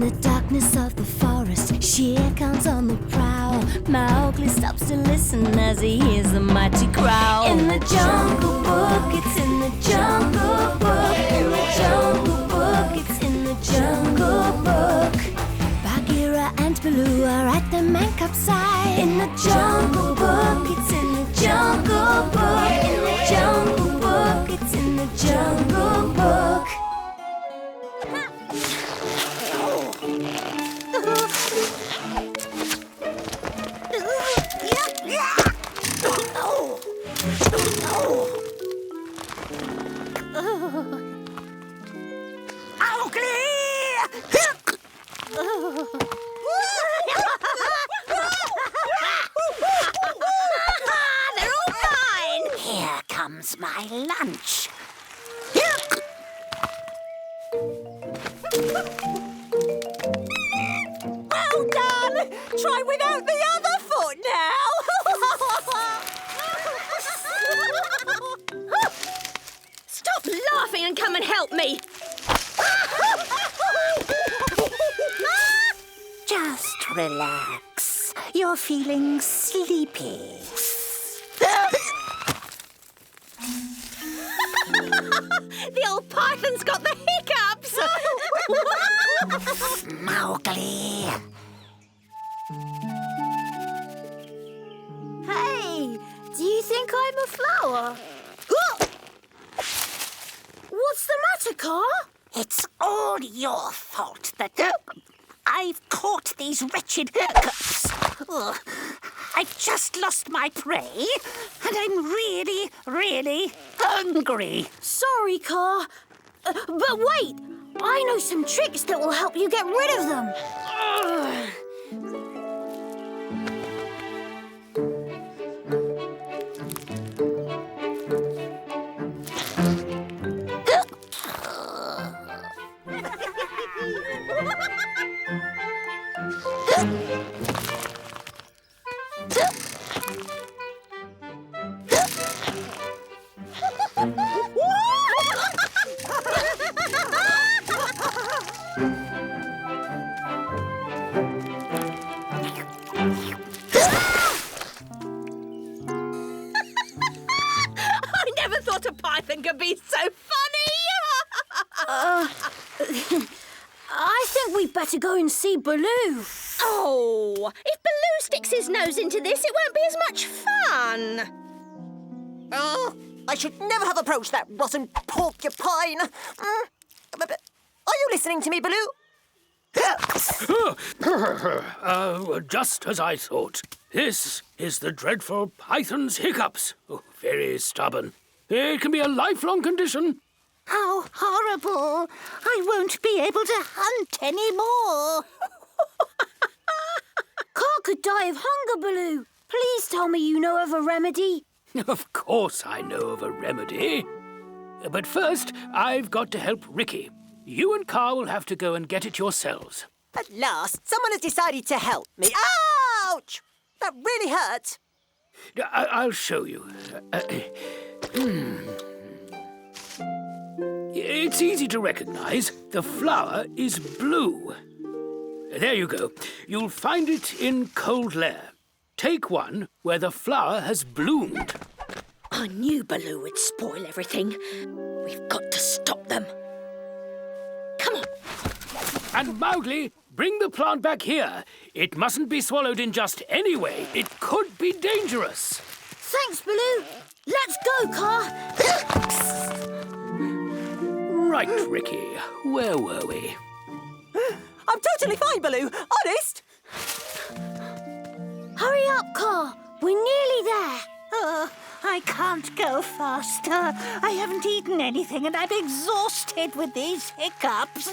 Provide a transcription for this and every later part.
the darkness of the forest, Shere Khan's on the prowl. Mowgli stops to listen as he hears the mighty growl. In the Jungle Book, it's in the Jungle Book. In the Jungle Book, it's in the Jungle Book. Bagheera and Baloo are at the man-cub side. In the Jungle Book, it's in the Jungle Book. In the Jungle Book, it's in the Jungle Book. They're all mine! Here comes my lunch. Well done! Try without the other foot now! Stop laughing and come and help me! Just relax. You're feeling sleepy. The old python's got the hiccups! Mowgli! Hey, do you think I'm a flower? What's the matter, Car? It's all your fault that I've caught these wretched hiccups. Ugh. I've just lost my prey, and I'm really, really hungry. Sorry, Car. But wait, I know some tricks that will help you get rid of them. I never thought a python could be so funny! I think we'd better go and see Baloo. Oh, if Baloo sticks his nose into this, it won't be as much fun. Oh, I should never have approached that rotten porcupine. Are you listening to me, Baloo? Just as I thought. This is the dreadful python's hiccups. Oh, very stubborn. It can be a lifelong condition. How horrible! I won't be able to hunt anymore. Car could die of hunger, Baloo. Please tell me you know of a remedy. Of course I know of a remedy. But first, I've got to help Ricky. You and Car will have to go and get it yourselves. At last, someone has decided to help me. Ouch! That really hurts. I'll show you. It's easy to recognize. The flower is blue. There you go. You'll find it in cold lair. Take one where the flower has bloomed. I knew Baloo would spoil everything. We've got to stop them. Come on. And Mowgli, bring the plant back here. It mustn't be swallowed in just any way. It could be dangerous. Thanks, Baloo. Let's go, Car. Right, Ricky. Where were we? I'm totally fine, Baloo. Honest. Hurry up, Car. We're nearly there. I can't go faster. I haven't eaten anything and I'm exhausted with these hiccups.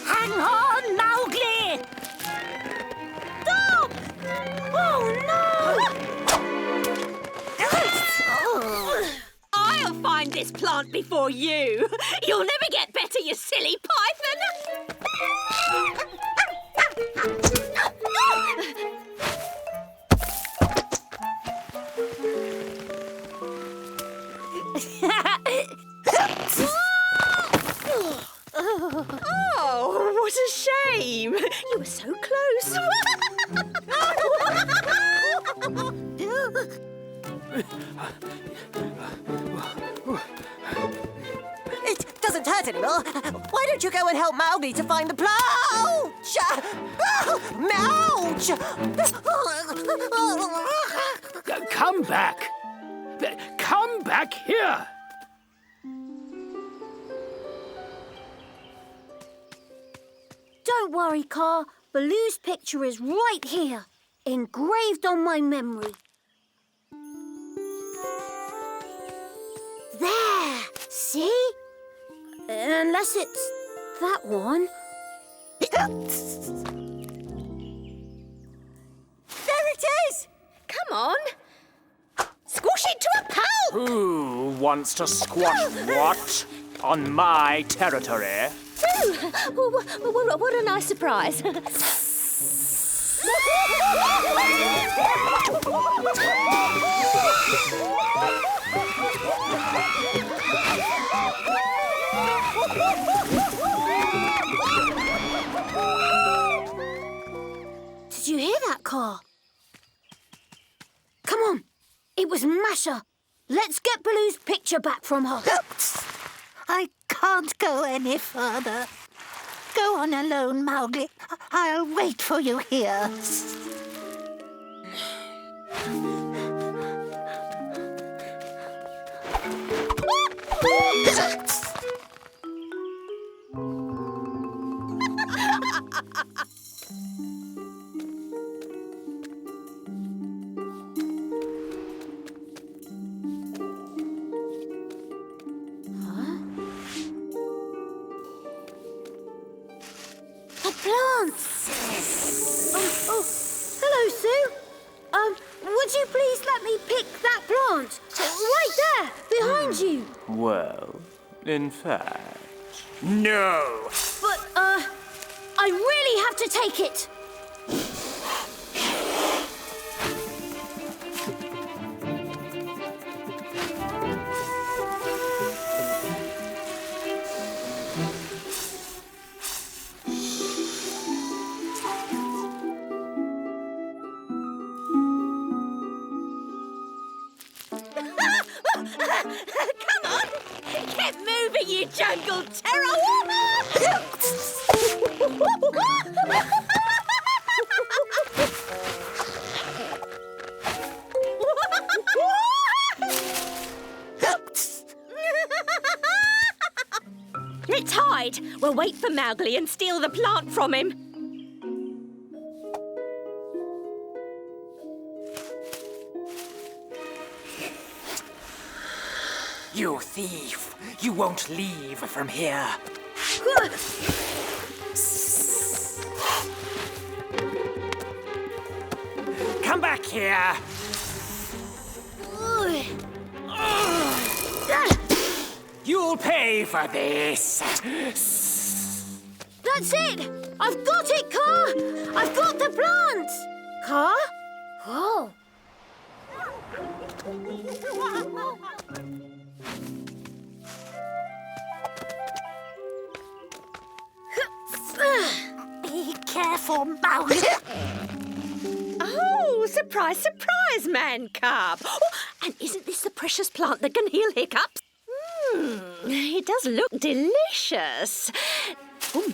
Hang on, Mowgli! Stop! Oh, no! I'll find this plant before you. You'll never get better, you silly python. Why don't you go and help Mowgli to find the pouch? Ouch! Come back! Come back here! Don't worry, Car. Baloo's picture is right here, engraved on my memory. There! See? Unless it's that one. There it is! Come on. Squash it to a pulp! Who wants to squash what on my territory? Ooh, what a nice surprise. Did you hear that, Car? Come on. It was Masha. Let's get Baloo's picture back from her. I can't go any further. Go on alone, Mowgli. I'll wait for you here. Plants. Oh, hello, Sue. Would you please let me pick that plant? Right there, behind you. Well, in fact, no. But, I really have to take it. Come on! Get moving, you jungle terror! It's hide. We'll wait for Mowgli and steal the plant from him. You thief! You won't leave from here. Come back here! You'll pay for this! That's it! I've got it, Car! I've got the plant! Car? Whoa! Be careful, Mowgli. Oh, surprise, surprise, man cub. Oh, and isn't this the precious plant that can heal hiccups? It does look delicious. Ooh.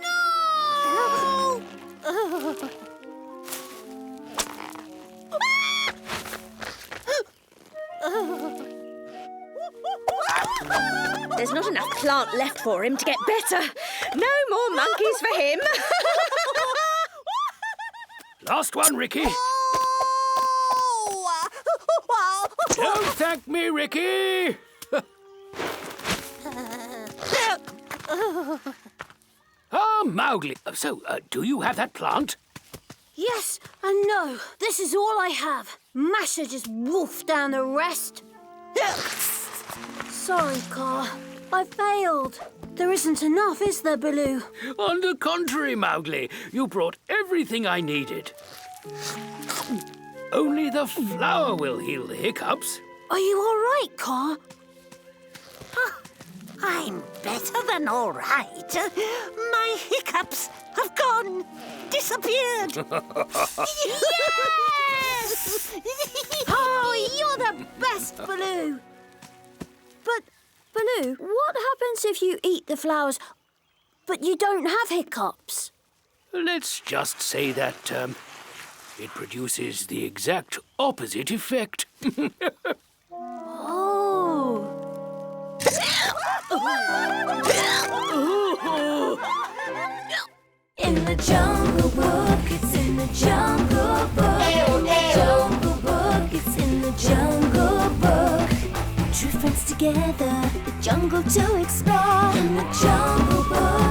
No! There's not enough plant left for him to get better. No more monkeys for him. Last one, Ricky. Don't thank me, Ricky. Mowgli. So, do you have that plant? Yes and no. This is all I have. Masha just wolfed down the rest. Sorry, Car. I failed. There isn't enough, is there, Baloo? On the contrary, Mowgli, you brought everything I needed. Only the flower will heal the hiccups. Are you all right, Car? I'm better than all right. My hiccups have gone, disappeared. Yes! Oh, you're the best, Baloo. But Baloo, what happens if you eat the flowers, but you don't have hiccups? Let's just say that it produces the exact opposite effect. Oh. In the Jungle Book, it's in the Jungle Book. Jungle Book, it's in the Jungle Book. True friends together, the jungle to explore. In the Jungle Book.